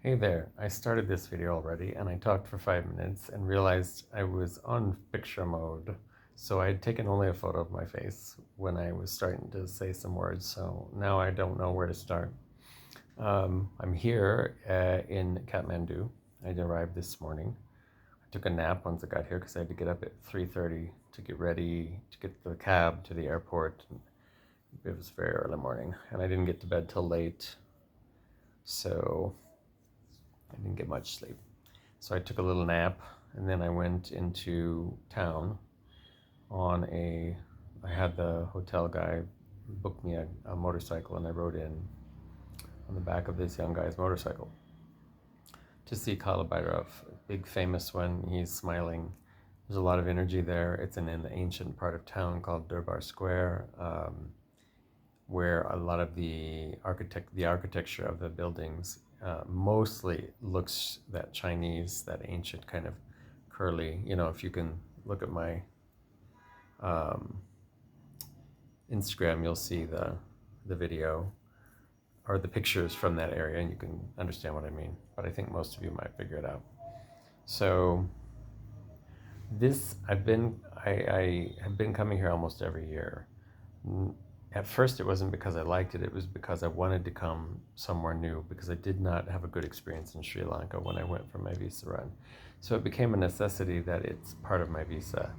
Hey there, I started this video already and I talked for 5 minutes and realized I was on picture mode. So I had taken only a photo of my face when I was starting to say some words, so now I don't know where to start. I'm here in Kathmandu. I arrived this morning. I took a nap once I got here because I had to get up at 3:30 to get ready to get the cab to the airport. It was very early morning and I didn't get to bed till late, so I didn't get much sleep. So I took a little nap and then I went into town I had the hotel guy book me a motorcycle and I rode in on the back of this young guy's motorcycle to see Kalabhairav, a big famous one. He's smiling. There's a lot of energy there. It's in the ancient part of town called Durbar Square, where a lot of the architecture of the buildings mostly looks that Chinese, that ancient kind of curly. If you can look at my Instagram, you'll see the video or the pictures from that area, and you can understand what I mean. But I think most of you might figure it out. So I have been coming here almost every year. At first, it wasn't because I liked it. It was because I wanted to come somewhere new, because I did not have a good experience in Sri Lanka when I went for my visa run. So it became a necessity that it's part of my visa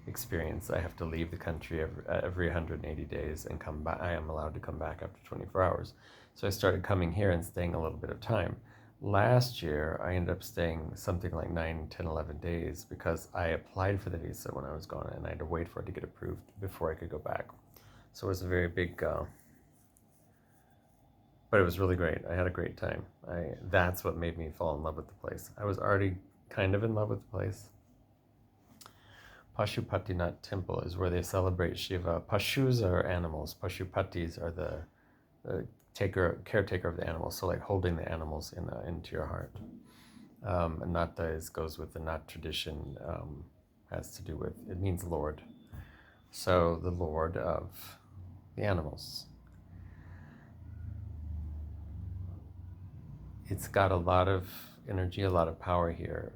experience. I have to leave the country every 180 days and come back. I am allowed to come back after 24 hours. So I started coming here and staying a little bit of time. Last year, I ended up staying something like 9, 10, 11 days because I applied for the visa when I was gone and I had to wait for it to get approved before I could go back. So it was a very big, but it was really great. I had a great time. That's what made me fall in love with the place. I was already kind of in love with the place. Pashupatinath temple is where they celebrate Shiva. Pashus are animals. Pashupatis are the caretaker of the animals. So like holding the animals into your heart. Nata goes with the Nat tradition. Has to do with, it means Lord. So the Lord of the animals. It's got a lot of energy, a lot of power here.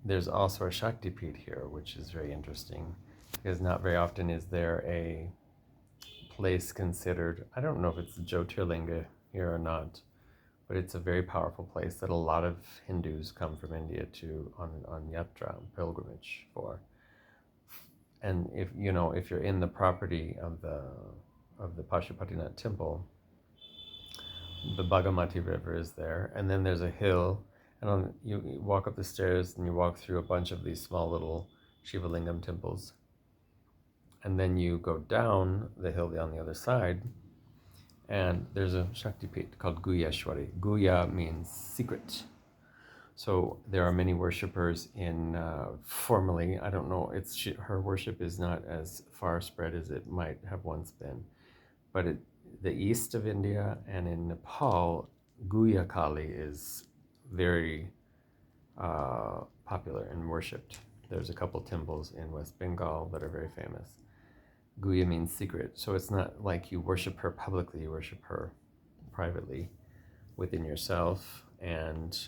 There's also a Shakti Peeth here, which is very interesting, because not very often is there a place considered, I don't know if it's the Jyotirlinga here or not, but it's a very powerful place that a lot of Hindus come from India to on yatra, pilgrimage for. And if you're in the property of the Pashupatinath temple, the Baghamati River is there, and then there's a hill, and you walk up the stairs and you walk through a bunch of these small little Shiva Lingam temples, and then you go down the hill on the other side, and there's a Shakti Peeth called Guyashwari. Guya means secret. So there are many worshippers formally, I don't know, her worship is not as far spread as it might have once been. But the east of India and in Nepal, Guya Kali is very popular and worshipped. There's a couple temples in West Bengal that are very famous. Guya means secret, so it's not like you worship her publicly, you worship her privately within yourself, and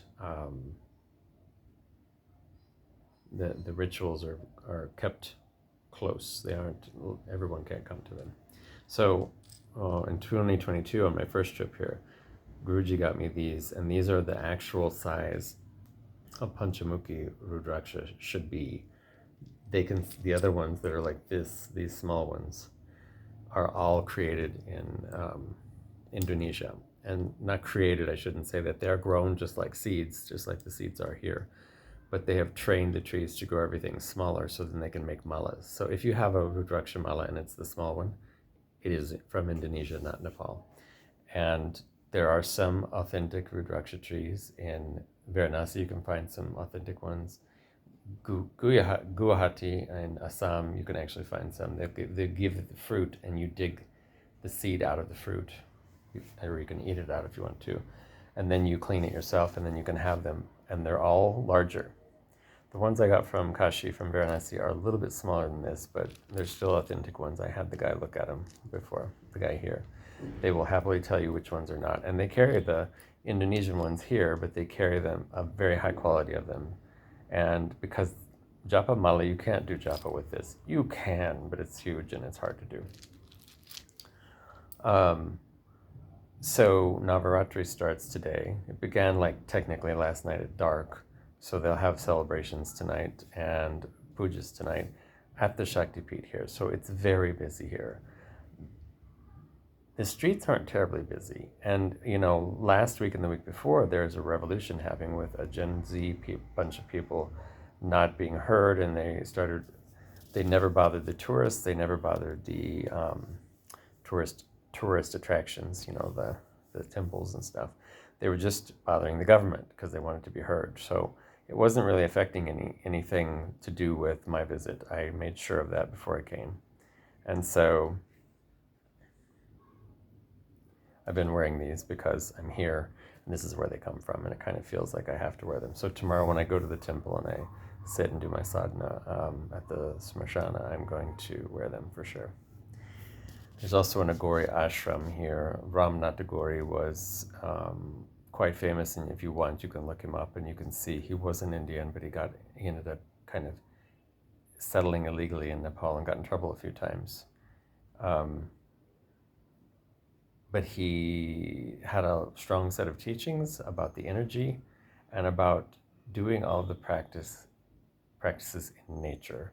the rituals are kept close. Everyone can't come to them. So in 2022, on my first trip here, Guruji got me these, and these are the actual size of Panchamukhi Rudraksha should be. The other ones that are like this, these small ones, are all created in Indonesia. And not created, I shouldn't say that. They're grown just like seeds, just like the seeds are here. But they have trained the trees to grow everything smaller so then they can make malas. So if you have a Rudraksha mala and it's the small one, it is from Indonesia, not Nepal. And there are some authentic Rudraksha trees in Varanasi. You can find some authentic ones. Guwahati in Assam, you can actually find some. They give the fruit and you dig the seed out of the fruit, or you can eat it out if you want to. And then you clean it yourself and then you can have them. And they're all larger. The ones I got from Kashi, from Varanasi, are a little bit smaller than this, but they're still authentic ones. I had the guy look at them before, the guy here. They will happily tell you which ones are not. And they carry Indonesian ones here, but they carry them, a very high quality of them. And because japa mala, you can't do japa with this. You can, but it's huge and it's hard to do. So Navaratri starts today. It began like technically last night at dark. So they'll have celebrations tonight and pujas tonight at the Shakti Peeth here. So it's very busy here. The streets aren't terribly busy. And, last week and the week before, there's a revolution happening with a Gen Z bunch of people not being heard. And they never bothered the tourists. They never bothered the tourist attractions, the temples and stuff. They were just bothering the government because they wanted to be heard. So it wasn't really affecting anything to do with my visit. I made sure of that before I came. And so I've been wearing these because I'm here and this is where they come from, and it kind of feels like I have to wear them. So tomorrow when I go to the temple and I sit and do my sadhana at the smarshana, I'm going to wear them for sure. There's also an Agori ashram here. Ramnath Agori was quite famous, and if you want, you can look him up and you can see he was an Indian, but he ended up kind of settling illegally in Nepal and got in trouble a few times. But he had a strong set of teachings about the energy and about doing all the practices in nature,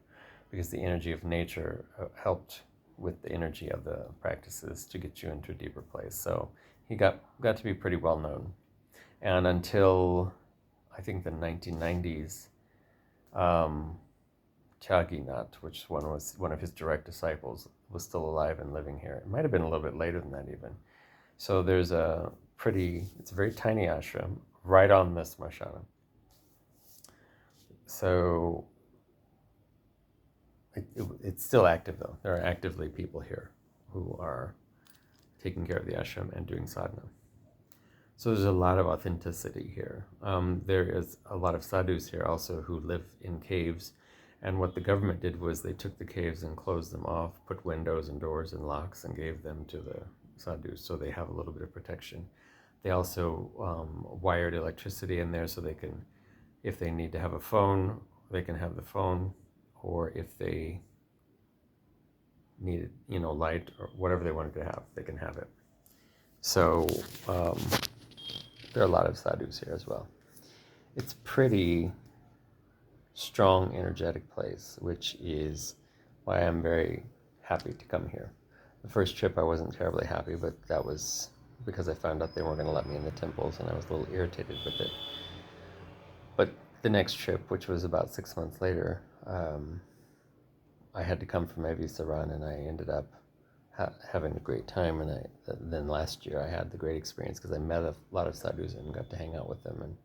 because the energy of nature helped with the energy of the practices to get you into a deeper place. So he got to be pretty well known. And until I think the 1990s, Tyaginath, which was one of his direct disciples, was still alive and living here. It might have been a little bit later than that even. So there's it's a very tiny ashram right on this smarshana. So it's still active though. There are actively people here who are taking care of the ashram and doing sadhana. So there's a lot of authenticity here. There is a lot of sadhus here also who live in caves. And what the government did was they took the caves and closed them off, put windows and doors and locks, and gave them to the sadhus so they have a little bit of protection. They also wired electricity in there so they can, if they need to have a phone, they can have the phone, or if they needed, light or whatever they wanted to have, they can have it. So there are a lot of sadhus here as well. It's pretty strong, energetic place, which is why I'm very happy to come here. The first trip I wasn't terribly happy, but that was because I found out they weren't going to let me in the temples, and I was a little irritated with it. But the next trip, which was about 6 months later, I had to come for my visa run, and I ended up having a great time. And then last year I had the great experience because I met a lot of sadhus and got to hang out with them and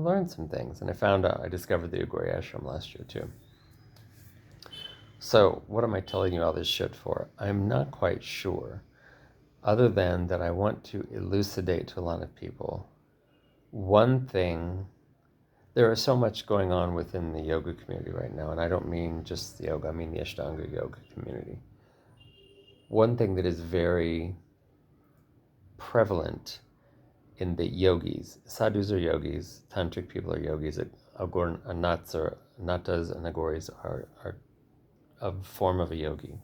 learned some things. And I discovered the Agori ashram last year too. So what am I telling you all this shit for? I'm not quite sure, other than that I want to elucidate to a lot of people one thing. There is so much going on within the yoga community right now, and I don't mean just the yoga, I mean the Ashtanga yoga community. One thing that is very prevalent in the yogis, sadhus are yogis, tantric people are yogis, natas and agoris are a form of a yogi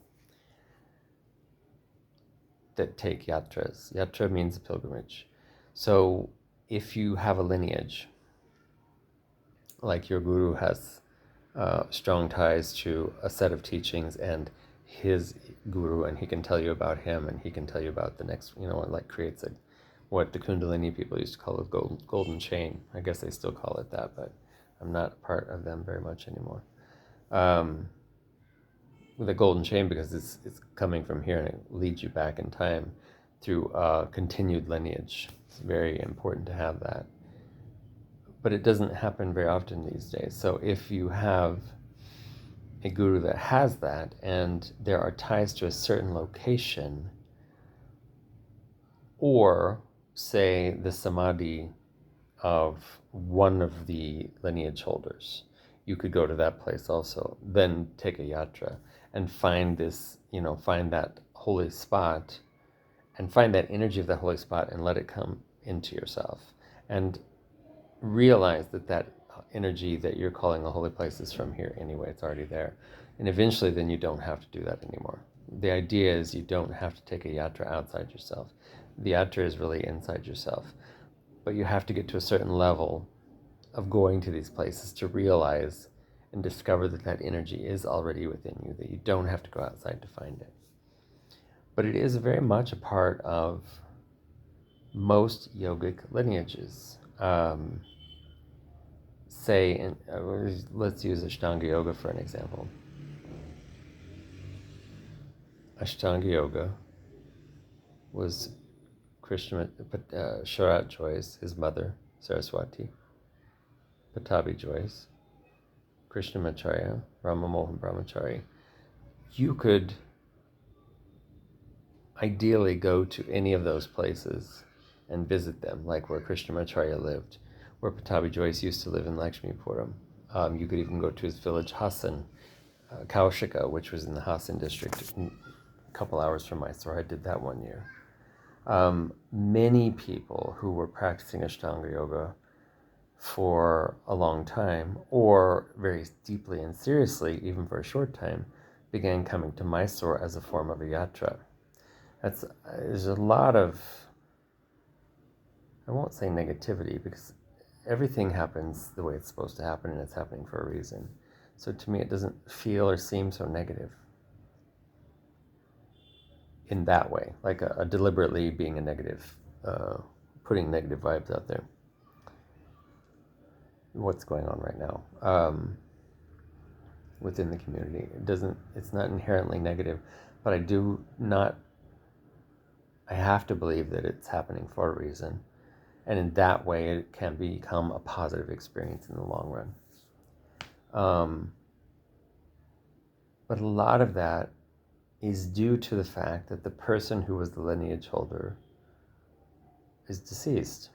that take yatras. Yatra means pilgrimage. So if you have a lineage, like your guru has strong ties to a set of teachings and his guru, and he can tell you about him, and he can tell you about the next, like creates what the Kundalini people used to call a golden chain. I guess they still call it that, but I'm not part of them very much anymore. The golden chain, because it's coming from here and it leads you back in time through continued lineage. It's very important to have that. But it doesn't happen very often these days. So if you have a guru that has that, and there are ties to a certain location, or say the samadhi of one of the lineage holders, you could go to that place also, then take a yatra and find find that holy spot and find that energy of that holy spot and let it come into yourself and realize that that energy that you're calling a holy place is from here anyway. It's already there. And eventually then you don't have to do that anymore. The idea is you don't have to take a yatra outside yourself. The yatra is really inside yourself. But you have to get to a certain level of going to these places to realize and discover that that energy is already within you, that you don't have to go outside to find it. But it is very much a part of most yogic lineages. Let's use Ashtanga Yoga for an example. Ashtanga Yoga was Sharat Joyce, his mother, Saraswati, Patabi Joyce, Krishnamacharya, Rama Mohan Brahmachari. You could ideally go to any of those places and visit them, like where Krishnamacharya lived, where Patabi Joyce used to live in Lakshmipuram. You could even go to his village Hassan, Kaushika, which was in the Hassan district, a couple hours from Mysore. I did that one year. Many people who were practicing Ashtanga Yoga for a long time, or very deeply and seriously, even for a short time, began coming to Mysore as a form of a yatra. There's a lot of, I won't say negativity, because everything happens the way it's supposed to happen, and it's happening for a reason. So to me, it doesn't feel or seem so negative in that way, like a deliberately being a negative, putting negative vibes out there. What's going on right now within the community? It's not inherently negative, but I have to believe that it's happening for a reason. And in that way, it can become a positive experience in the long run. But a lot of that is due to the fact that the person who was the lineage holder is deceased.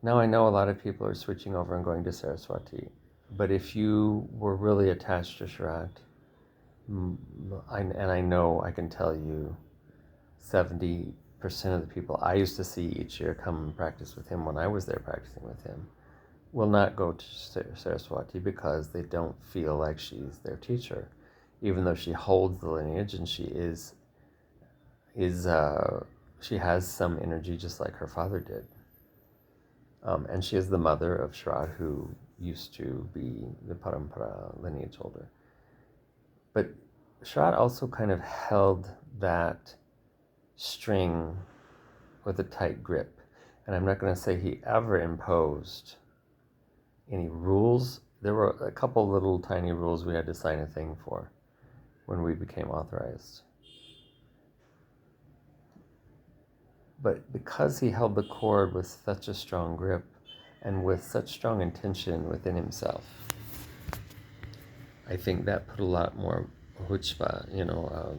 Now, I know a lot of people are switching over and going to Saraswati, but if you were really attached to Sharat, and I know I can tell you 70% of the people I used to see each year come and practice with him when I was there practicing with him will not go to Saraswati because they don't feel like she's their teacher, even though she holds the lineage and she has some energy just like her father did. And she is the mother of Sharat, who used to be the Parampara lineage holder. But Sharat also kind of held that string with a tight grip. And I'm not going to say he ever imposed any rules. There were a couple little tiny rules we had to sign a thing for when we became authorized. But because he held the cord with such a strong grip and with such strong intention within himself, I think that put a lot more chutzpah,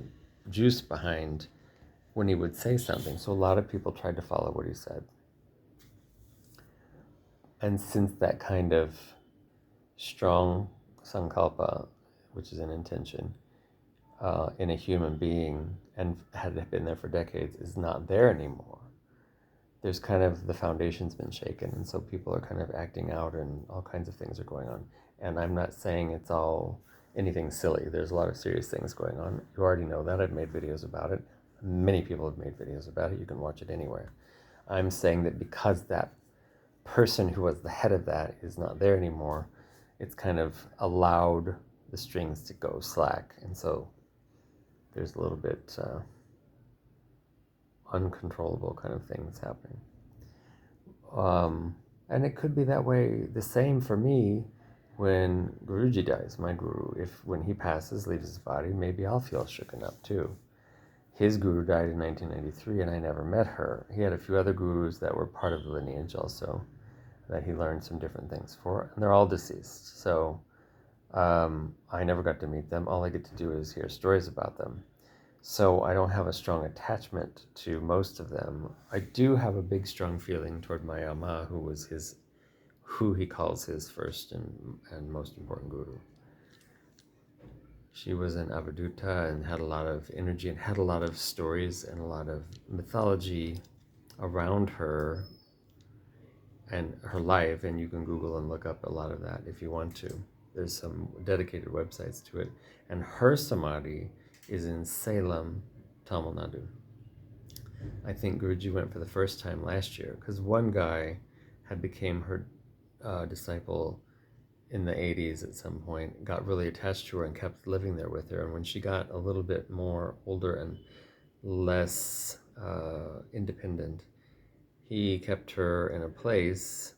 juice behind when he would say something. So a lot of people tried to follow what he said. And since that kind of strong sankalpa, which is an intention, in a human being, and had been there for decades, is not there anymore, there's kind of, the foundation's been shaken, and so people are kind of acting out and all kinds of things are going on. And I'm not saying it's all anything silly. There's a lot of serious things going on. You already know that. I've made videos about it. Many people have made videos about it. You can watch it anywhere. I'm saying that because that person who was the head of that is not there anymore, it's kind of allowed the strings to go slack. And so there's a little bit uncontrollable kind of things happening. And it could be that way, the same for me when Guruji dies, my guru. When he passes, leaves his body, maybe I'll feel shooken up too. His guru died in 1993 and I never met her. He had a few other gurus that were part of the lineage also, that he learned some different things for, and they're all deceased. So I never got to meet them. All I get to do is hear stories about them. So I don't have a strong attachment to most of them. I do have a big, strong feeling toward my Amma, who he calls his first and most important guru. She was an Avaduta and had a lot of energy and had a lot of stories and a lot of mythology around her and her life, and you can Google and look up a lot of that if you want to. There's some dedicated websites to it. And her samadhi is in Salem, Tamil Nadu. I think Guruji went for the first time last year because one guy had became her disciple in the 80s at some point, got really attached to her and kept living there with her. And when she got a little bit more older and less independent, he kept her in a place,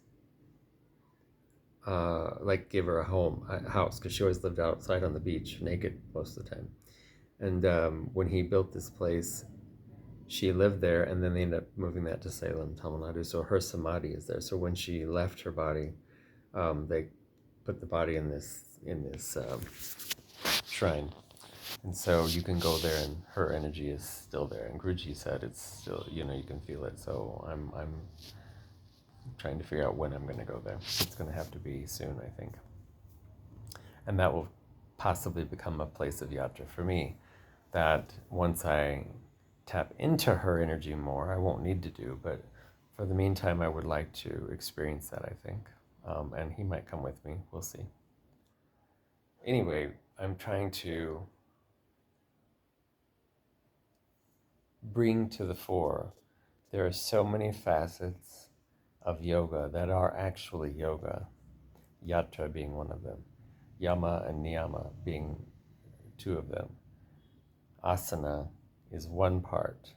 like gave her a house, because she always lived outside on the beach, naked most of the time. And when he built this place, she lived there, and then they ended up moving that to Salem, Tamil Nadu. So her samadhi is there. So when she left her body, they put the body in this shrine, and so you can go there, and her energy is still there. And Guruji said it's still, you can feel it. So I'm trying to figure out when I'm going to go there. It's going to have to be soon, I think, and that will possibly become a place of yatra for me. That once I tap into her energy more, I won't need to do, but for the meantime, I would like to experience that, I think. And he might come with me. We'll see. Anyway, I'm trying to bring to the fore. There are so many facets of yoga that are actually yoga, yatra being one of them, yama and niyama being two of them. Asana is one part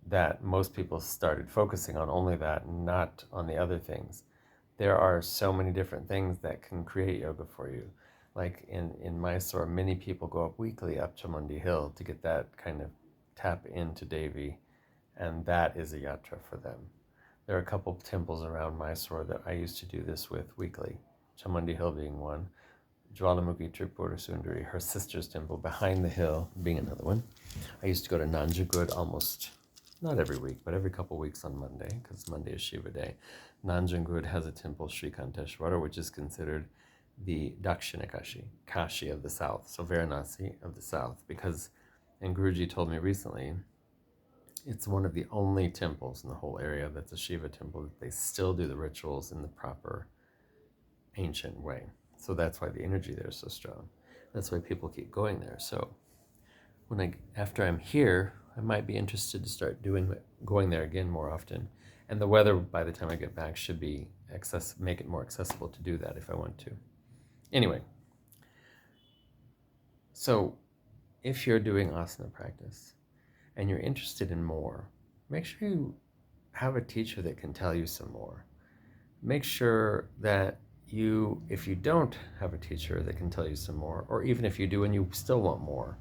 that most people started focusing on, only that, not on the other things. There are so many different things that can create yoga for you. Like in Mysore, many people go up weekly up Chamundi Hill to get that kind of tap into Devi, and that is a yatra for them. There are a couple of temples around Mysore that I used to do this with weekly, Chamundi Hill being one, Jwalamukhi Tripura Sundari, her sister's temple behind the hill, being another one. I used to go to Nanjangud almost, not every week, but every couple of weeks on Monday, because Monday is Shiva Day. Nanjangud has a temple, Sri Kanteshwara, which is considered the Dakshina Kashi, Kashi of the South, so Varanasi of the South, because, and Guruji told me recently, it's one of the only temples in the whole area that's a Shiva temple that they still do the rituals in the proper ancient way. So that's why the energy there is so strong. That's why people keep going there. So after I'm here, I might be interested to start going there again more often. And the weather by the time I get back should be make it more accessible to do that if I want to. Anyway, so if you're doing asana practice and you're interested in more, make sure you have a teacher that can tell you some more. Make sure that if you don't have a teacher that can tell you some more, or even if you do and you still want more,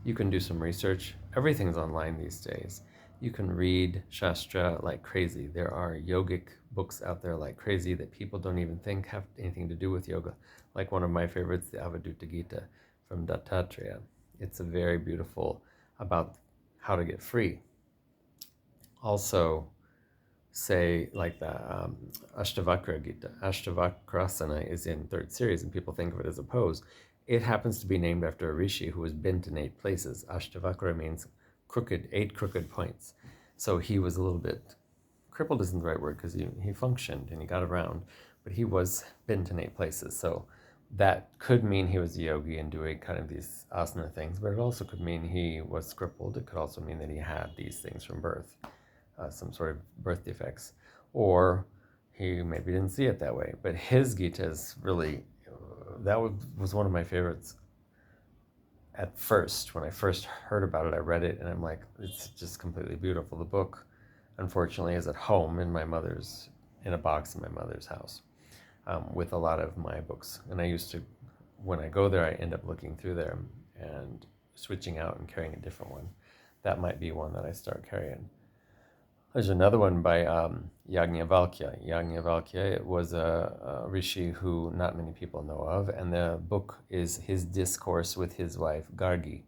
you can do some research. Everything's online these days. You can read Shastra like crazy. There are yogic books out there like crazy that people don't even think have anything to do with yoga. Like one of my favorites, the Avadutta Gita from Dattatreya. It's a very beautiful about how to get free. Also, say like the Ashtavakra Gita. Ashtavakrasana is in third series, and people think of it as a pose. It happens to be named after a rishi who was bent in 8 places. Ashtavakra means crooked, 8 crooked points. So he was a little bit, crippled isn't the right word, because he functioned and he got around, but he was bent in 8 places. So that could mean he was a yogi and doing kind of these asana things, but it also could mean he was crippled. It could also mean that he had these things from birth. Some sort of birth defects, or he maybe didn't see it that way. But his Gita is really, that was one of my favorites at first. When I first heard about it, I read it, and I'm like, it's just completely beautiful. The book, unfortunately, is at home in a box in my mother's house, with a lot of my books. And I used to, when I go there, I end up looking through there and switching out and carrying a different one. That might be one that I start carrying. There's another one by Yajnavalkya. Yajnavalkya was a rishi who not many people know of, and the book is his discourse with his wife, Gargi.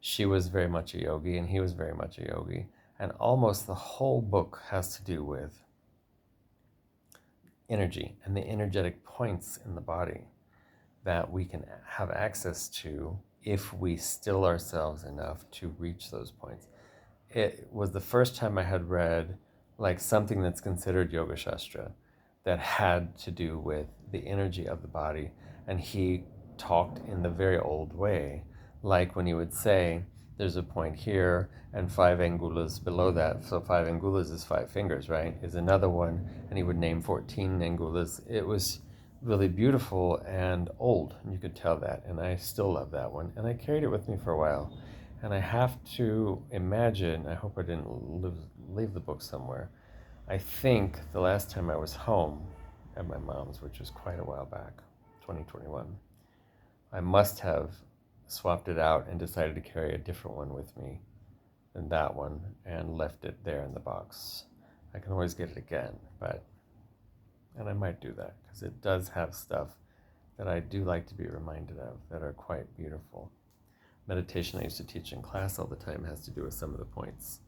She was very much a yogi, and he was very much a yogi, and almost the whole book has to do with energy and the energetic points in the body that we can have access to if we still ourselves enough to reach those points. it was the first time I had read like something that's considered Yoga Shastra that had to do with the energy of the body. And he talked in the very old way, like when he would say, there's a point here and 5 angulas below that. So 5 angulas is 5 fingers, right? Is another one. And he would name 14 angulas. It was really beautiful and old. And you could tell that. And I still love that one. And I carried it with me for a while. And I have to imagine, I hope I didn't leave the book somewhere. I think the last time I was home at my mom's, which was quite a while back, 2021, I must have swapped it out and decided to carry a different one with me than that one and left it there in the box. I can always get it again, and I might do that because it does have stuff that I do like to be reminded of that are quite beautiful. Meditation I used to teach in class all the time has to do with some of the points,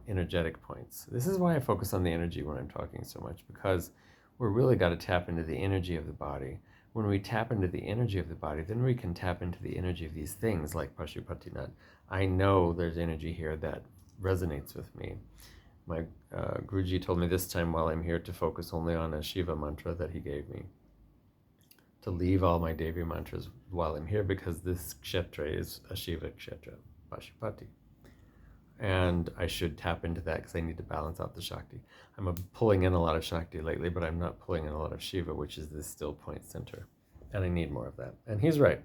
energetic points. This is why I focus on the energy when I'm talking so much, because we're really got to tap into the energy of the body. When we tap into the energy of the body, then we can tap into the energy of these things like Pashupatinath. I know there's energy here that resonates with me. My Guruji told me this time while I'm here to focus only on a Shiva mantra that he gave me, to leave all my Devi mantras while I'm here, because this kshetra is a Shiva kshetra, Pashupati. And I should tap into that because I need to balance out the Shakti. I'm pulling in a lot of Shakti lately, but I'm not pulling in a lot of Shiva, which is this still point center. And I need more of that. And he's right.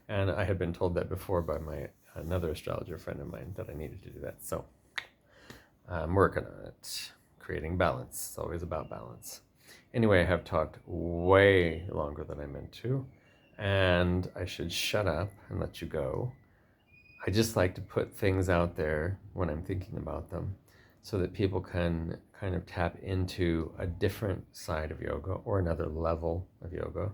And I had been told that before by another astrologer friend of mine that I needed to do that. So I'm working on it, creating balance. It's always about balance. Anyway, I have talked way longer than I meant to, and I should shut up and let you go. I just like to put things out there when I'm thinking about them so that people can kind of tap into a different side of yoga or another level of yoga,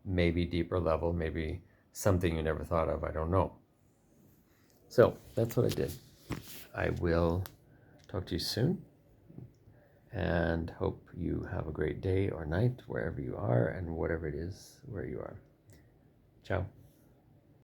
maybe deeper level, maybe something you never thought of, I don't know. So that's what I did. I will talk to you soon and hope you have a great day or night wherever you are and whatever it is where you are. Ciao.